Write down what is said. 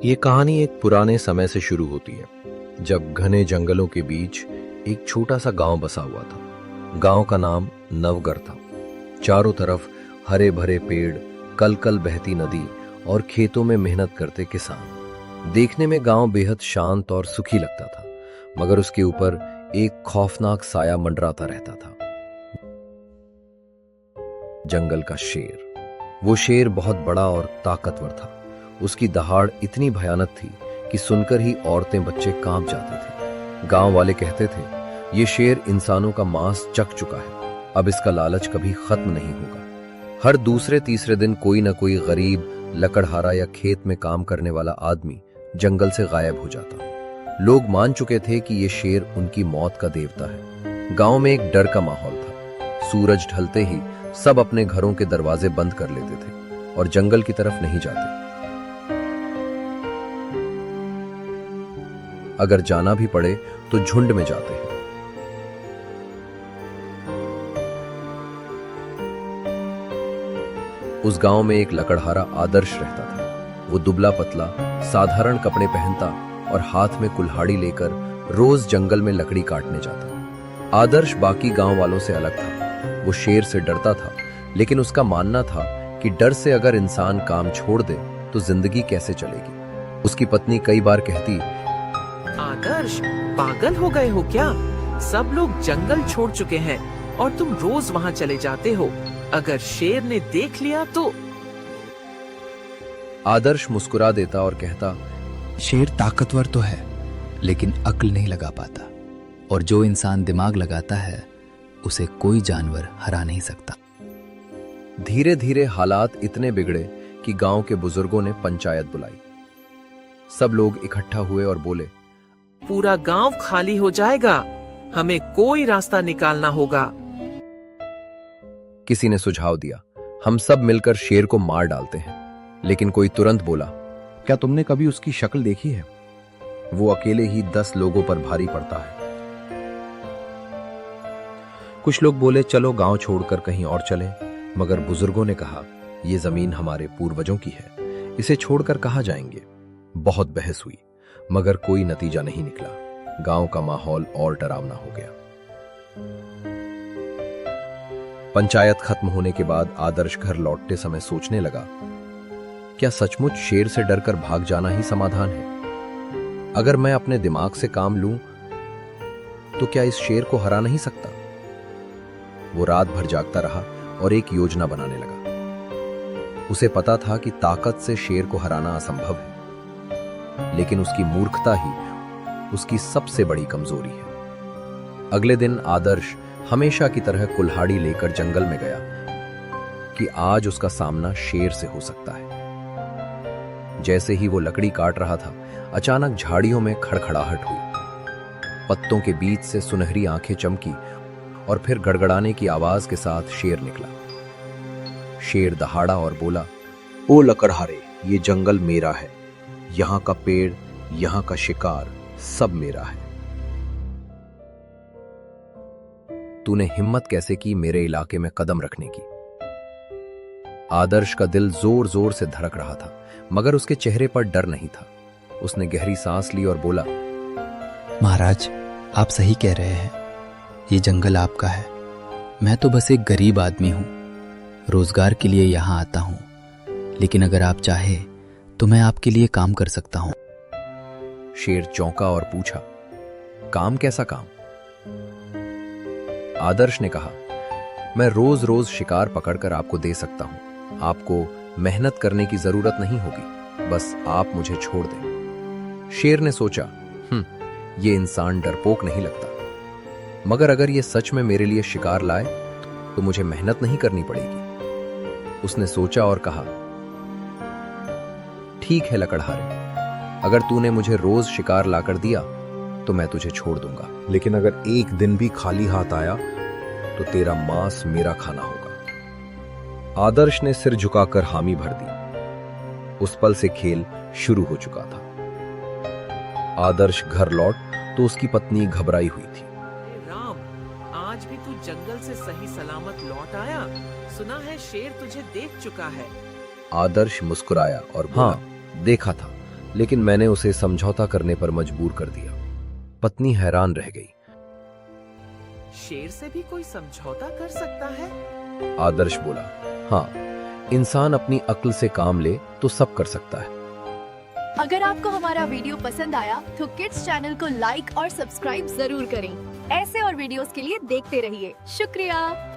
ये कहानी एक पुराने समय से शुरू होती है, जब घने जंगलों के बीच एक छोटा सा गांव बसा हुआ था। गांव का नाम नवगढ़ था। चारों तरफ हरे भरे पेड़, कल कल बहती नदी और खेतों में मेहनत करते किसान। देखने में गांव बेहद शांत और सुखी लगता था, मगर उसके ऊपर एक खौफनाक साया मंडराता रहता था। जंगल का शेर। वो शेर बहुत बड़ा और ताकतवर था। उसकी दहाड़ इतनी भयानक थी कि सुनकर ही औरतें बच्चे कांप जाते थे। गांव वाले कहते थे, ये शेर इंसानों का मांस चख चुका है, अब इसका लालच कभी खत्म नहीं होगा। हर दूसरे तीसरे दिन कोई न कोई गरीब, लकड़हारा या खेत में काम करने वाला आदमी जंगल से गायब हो जाता। लोग मान चुके थे कि ये शेर उनकी मौत का देवता है। गांव में एक डर का माहौल था। सूरज ढलते ही सब अपने घरों के दरवाजे बंद कर लेते थे और जंगल की तरफ नहीं जाते। अगर जाना भी पड़े तो झुंड में जाते हैं। उस गांव में एक लकड़हारा आदर्श रहता था। वो दुबला पतला, साधारण कपड़े पहनता और हाथ में कुल्हाड़ी लेकर रोज जंगल में लकड़ी काटने जाता। आदर्श बाकी गांव वालों से अलग था। वो शेर से डरता था, लेकिन उसका मानना था कि डर से अगर इंसान काम छोड़ दे तो जिंदगी कैसे चलेगी। उसकी पत्नी कई बार कहती, आदर्श, पागल हो गए हो क्या? सब लोग जंगल छोड़ चुके हैं और तुम रोज वहाँ चले जाते हो। अगर शेर ने देख लिया तो? आदर्श मुस्कुरा देता और कहता, शेर ताकतवर तो है, लेकिन अक्ल नहीं लगा पाता, और जो इंसान दिमाग लगाता है उसे कोई जानवर हरा नहीं सकता। धीरे धीरे हालात इतने बिगड़े कि गांव के बुजुर्गों ने पंचायत बुलाई। सब लोग इकट्ठा हुए और बोले, पूरा गांव खाली हो जाएगा, हमें कोई रास्ता निकालना होगा। किसी ने सुझाव दिया, हम सब मिलकर शेर को मार डालते हैं। लेकिन कोई तुरंत बोला, क्या तुमने कभी उसकी शक्ल देखी है? वो अकेले ही 10 लोगों पर भारी पड़ता है। कुछ लोग बोले, चलो गांव छोड़कर कहीं और चलें, मगर बुजुर्गों ने कहा, यह जमीन हमारे पूर्वजों की है, इसे छोड़कर कहां जाएंगे। बहुत बहस हुई, मगर कोई नतीजा नहीं निकला। गांव का माहौल और डरावना हो गया। पंचायत खत्म होने के बाद आदर्श घर लौटते समय सोचने लगा, क्या सचमुच शेर से डरकर भाग जाना ही समाधान है? अगर मैं अपने दिमाग से काम लूं तो क्या इस शेर को हरा नहीं सकता? वो रात भर जागता रहा और एक योजना बनाने लगा। उसे पता था कि ताकत से शेर को हराना असंभव है, लेकिन उसकी मूर्खता ही उसकी सबसे बड़ी कमजोरी है। अगले दिन आदर्श हमेशा की तरह कुल्हाड़ी लेकर जंगल में गया कि आज उसका सामना शेर से हो सकता है। जैसे ही वो लकड़ी काट रहा था, अचानक झाड़ियों में खड़खड़ाहट हुई। पत्तों के बीच से सुनहरी आंखें चमकी और फिर गड़गड़ाने की आवाज के साथ शेर निकला। शेर दहाड़ा और बोला, ओ लकड़हारे, ये जंगल मेरा है। यहां का पेड़, यहां का शिकार, सब मेरा है। तूने हिम्मत कैसे की मेरे इलाके में कदम रखने की? आदर्श का दिल जोर जोर से धड़क रहा था, मगर उसके चेहरे पर डर नहीं था। उसने गहरी सांस ली और बोला, महाराज, आप सही कह रहे हैं, ये जंगल आपका है। मैं तो बस एक गरीब आदमी हूं, रोजगार के लिए यहां आता हूं, लेकिन अगर आप चाहे तो मैं आपके लिए काम कर सकता हूं। शेर चौंका और पूछा, काम कैसा काम? आदर्श ने कहा, मैं रोज रोज शिकार पकड़कर आपको दे सकता हूं। आपको मेहनत करने की जरूरत नहीं होगी, बस आप मुझे छोड़ दें। शेर ने सोचा, ये इंसान डरपोक नहीं लगता, मगर अगर ये सच में मेरे लिए शिकार लाए तो मुझे मेहनत नहीं करनी पड़ेगी। उसने सोचा और कहा, ठीक है लकड़हारे, अगर तूने मुझे रोज शिकार लाकर दिया तो मैं तुझे छोड़ दूंगा, लेकिन अगर एक दिन भी खाली हाथ आया तो तेरा मांस मेरा खाना होगा। आदर्श ने सिर झुकाकर हामी भर दी। उस पल से खेल शुरू हो चुका था। आदर्श घर लौट तो उसकी पत्नी घबराई हुई थी। राम, आज भी तू जंगल से सही सलामत लौट आया? सुना है शेर तुझे देख चुका है। आदर्श मुस्कुराया और बोला, हाँ, देखा था, लेकिन मैंने उसे समझौता करने पर मजबूर कर दिया। पत्नी हैरान रह गई। शेर से भी कोई समझौता कर सकता है? आदर्श बोला, हाँ, इंसान अपनी अक्ल से काम ले तो सब कर सकता है। अगर आपको हमारा वीडियो पसंद आया तो किड्स चैनल को लाइक और सब्सक्राइब जरूर करें। ऐसे और वीडियोस के लिए देखते रहिए। शुक्रिया।